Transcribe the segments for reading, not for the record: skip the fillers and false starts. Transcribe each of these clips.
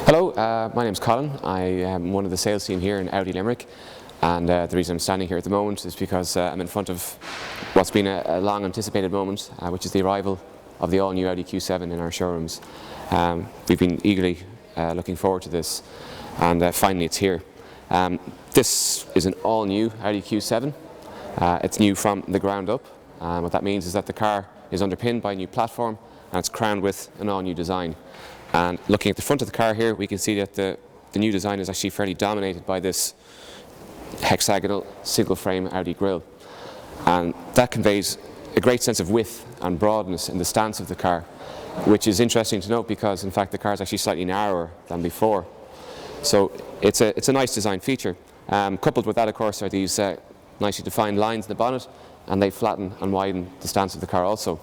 Hello, my name's Colin. I am one of the sales team here in Audi Limerick, and the reason I'm standing here at the moment is because I'm in front of what's been a long anticipated moment, which is the arrival of the all-new Audi Q7 in our showrooms. We've been eagerly looking forward to this, and finally it's here. This is an all-new Audi Q7. It's new from the ground up. What that means is that the car is underpinned by a new platform and it's crowned with an all-new design. And looking at the front of the car here, we can see that the new design is actually fairly dominated by this hexagonal single frame Audi grille. And that conveys a great sense of width and broadness in the stance of the car, which is interesting to note because in fact the car is actually slightly narrower than before. So it's a nice design feature. Coupled with that, of course, are these nicely defined lines in the bonnet, and they flatten and widen the stance of the car also.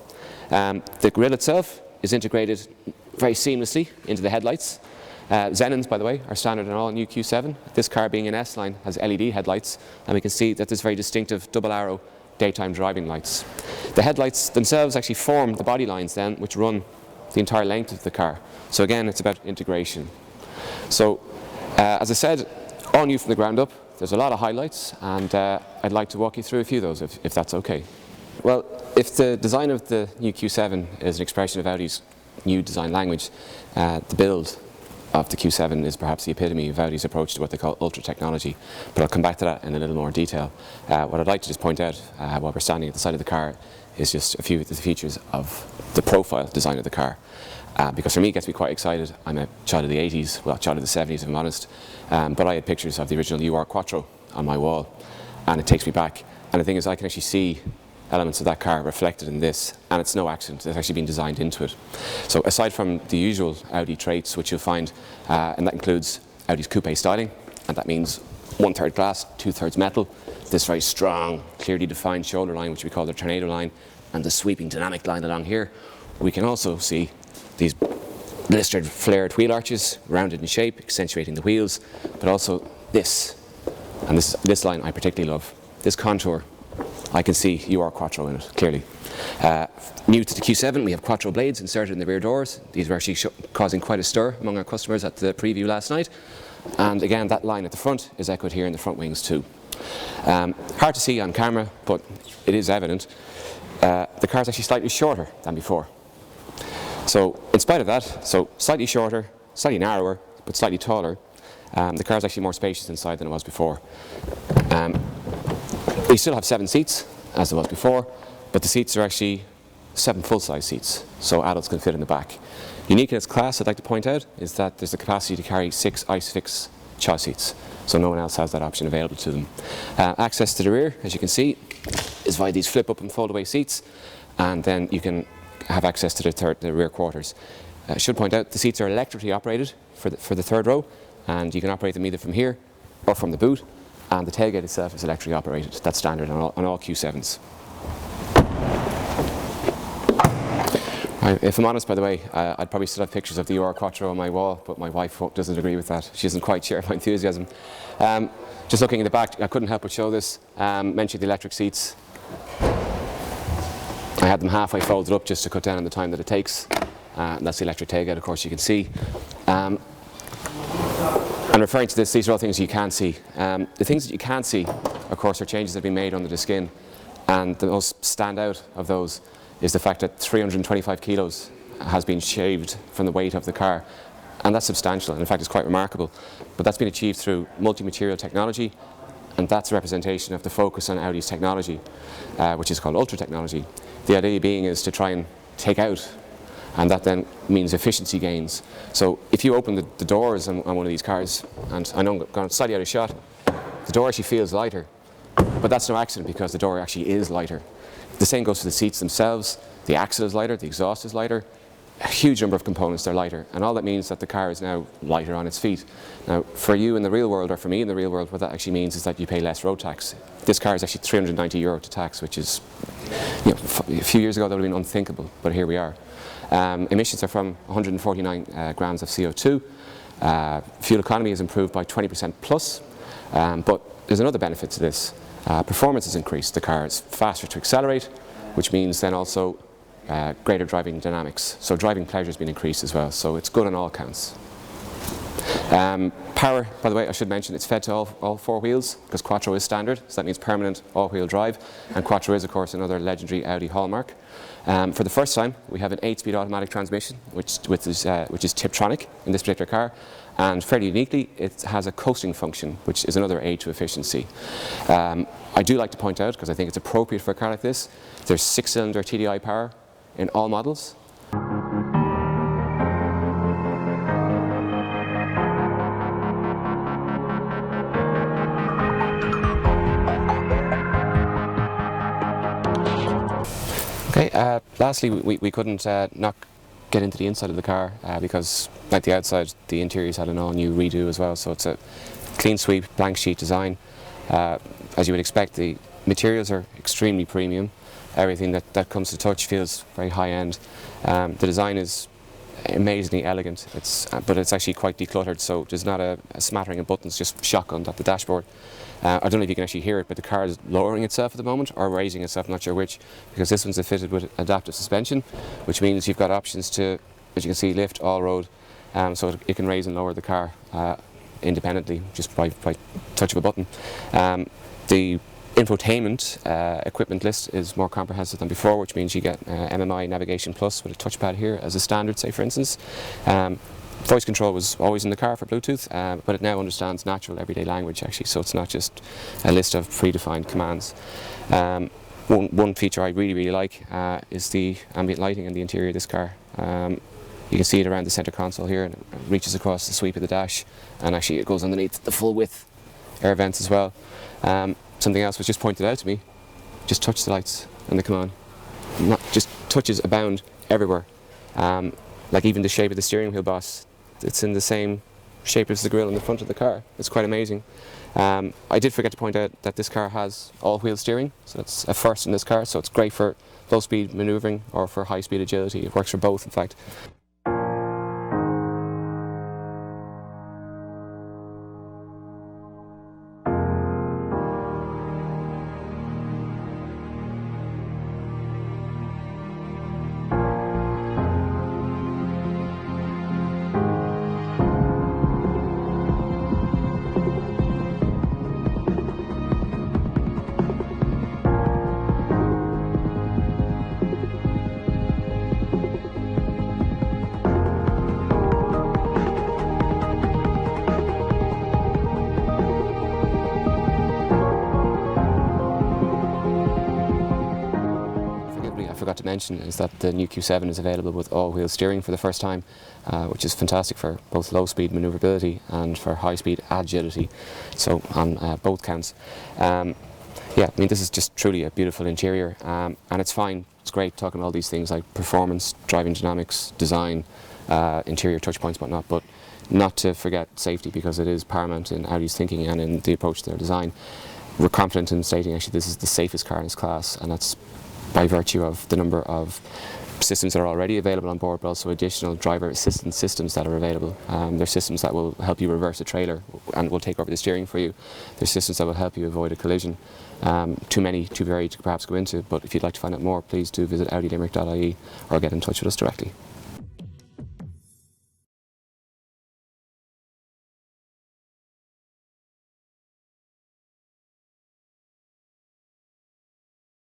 The grille itself is integrated very seamlessly into the headlights. Xenons, by the way, are standard in all new Q7. This car, being an S-line, has LED headlights, and we can see that there's very distinctive double arrow daytime driving lights. The headlights themselves actually form the body lines then, which run the entire length of the car. So again, it's about integration. So as I said, all new from the ground up. There's a lot of highlights, and I'd like to walk you through a few of those if that's okay. Well, if the design of the new Q7 is an expression of Audi's new design language, the build of the Q7 is perhaps the epitome of Audi's approach to what they call ultra technology, but I'll come back to that in a little more detail. What I'd like to just point out while we're standing at the side of the car is just a few of the features of the profile design of the car. Because for me it gets me quite excited. I'm a child of the 80s, well, child of the 70s if I'm honest, but I had pictures of the original UR Quattro on my wall, and it takes me back. And the thing is, I can actually see elements of that car reflected in this, and it's no accident, it's actually been designed into it. So aside from the usual Audi traits which you'll find, and that includes Audi's coupe styling, and that means 1/3 glass, 2/3 metal, this very strong, clearly defined shoulder line which we call the tornado line, and the sweeping dynamic line along here, we can also see these blistered flared wheel arches, rounded in shape, accentuating the wheels, but also this, and this line I particularly love, this contour. I can see UR Quattro in it, clearly. New to the Q7, we have Quattro blades inserted in the rear doors. These were actually causing quite a stir among our customers at the preview last night. And again, that line at the front is echoed here in the front wings too. Hard to see on camera, but it is evident. The car is actually slightly shorter than before. So in spite of that, so slightly shorter, slightly narrower, but slightly taller, the car is actually more spacious inside than it was before. We still have 7 seats, as it was before, but the seats are actually 7 full-size seats, so adults can fit in the back. Unique in its class, I'd like to point out, is that there's the capacity to carry 6 ISOFIX child seats, so no one else has that option available to them. Access to the rear, as you can see, is via these flip-up and fold-away seats, and then you can have access to the rear quarters. I should point out the seats are electrically operated for the third row, and you can operate them either from here or from the boot, and the tailgate itself is electrically operated. That's standard on all Q7s. If I'm honest, by the way, I'd probably still have pictures of the UR Quattro on my wall, but my wife doesn't agree with that. She doesn't quite share my enthusiasm. Just looking in the back, I couldn't help but show this. Mentioned the electric seats. I had them halfway folded up just to cut down on the time that it takes. And that's the electric tailgate, of course, you can see. And referring to this, these are all things you can't see. The things that you can't see, of course, are changes that have been made under the skin. And the most standout of those is the fact that 325 kilos has been shaved from the weight of the car. And that's substantial, and in fact it's quite remarkable. But that's been achieved through multi-material technology, and that's a representation of the focus on Audi's technology, which is called ultra technology. The idea being is to try and take out, and that then means efficiency gains. So if you open the doors on one of these cars, and I know I'm going slightly out of shot, the door actually feels lighter, but that's no accident because the door actually is lighter. The same goes for the seats themselves. The axle is lighter, the exhaust is lighter, a huge number of components are lighter, and all that means that the car is now lighter on its feet. Now for you in the real world, or for me in the real world, what that actually means is that you pay less road tax. This car is actually €390 to tax, which is, a few years ago that would have been unthinkable, but here we are. Emissions are from 149 grams of CO2. Fuel economy is improved by 20% plus, but there's another benefit to this. Performance has increased. The car is faster to accelerate, which means then also greater driving dynamics. So driving pleasure has been increased as well, so it's good on all counts. Power, by the way, I should mention it's fed to all four wheels because Quattro is standard, so that means permanent all-wheel drive, and Quattro is of course another legendary Audi hallmark. For the first time we have an 8-speed automatic transmission which is Tiptronic in this particular car, and fairly uniquely it has a coasting function which is another aid to efficiency. I do like to point out, because I think it's appropriate for a car like this, there's 6-cylinder TDI power in all models. Okay, lastly we couldn't not get into the inside of the car because, like the outside, the interior's had an all-new redo as well, so it's a clean sweep, blank sheet design. As you would expect, the materials are extremely premium. Everything that comes to touch feels very high-end. The design is amazingly elegant, but it's actually quite decluttered, so there's not a smattering of buttons, just shotgunned at the dashboard. I don't know if you can actually hear it, but the car is lowering itself at the moment, or raising itself, not sure which, because this one's fitted with adaptive suspension, which means you've got options to, as you can see, lift, all-road, so it can raise and lower the car independently, just by touch of a button. The infotainment equipment list is more comprehensive than before, which means you get MMI Navigation Plus with a touchpad here as a standard, say for instance. Voice control was always in the car for Bluetooth, but it now understands natural everyday language actually, so it's not just a list of predefined commands. One feature I really like is the ambient lighting in the interior of this car. You can see it around the centre console here, and it reaches across the sweep of the dash, and actually it goes underneath the full width air vents as well. Something else was just pointed out to me: just touch the lights and they come on. Just touches abound everywhere. Like even the shape of the steering wheel boss, it's in the same shape as the grille in the front of the car. It's quite amazing. I did forget to point out that this car has all-wheel steering, so it's a first in this car, so it's great for low-speed manoeuvring or for high-speed agility. It works for both, in fact. I forgot to mention is that the new Q7 is available with all-wheel steering for the first time, which is fantastic for both low-speed manoeuvrability and for high-speed agility, so on both counts. Yeah, I mean, this is just truly a beautiful interior, and it's fine, it's great talking about all these things like performance, driving dynamics, design, interior touch points, whatnot, but not to forget safety, because it is paramount in Audi's thinking and in the approach to their design. We're confident in stating actually this is the safest car in its class, and that's by virtue of the number of systems that are already available on board, but also additional driver assistance systems that are available. There's systems that will help you reverse a trailer and will take over the steering for you. There's systems that will help you avoid a collision. Too varied to perhaps go into, but if you'd like to find out more, please do visit audilimerick.ie or get in touch with us directly.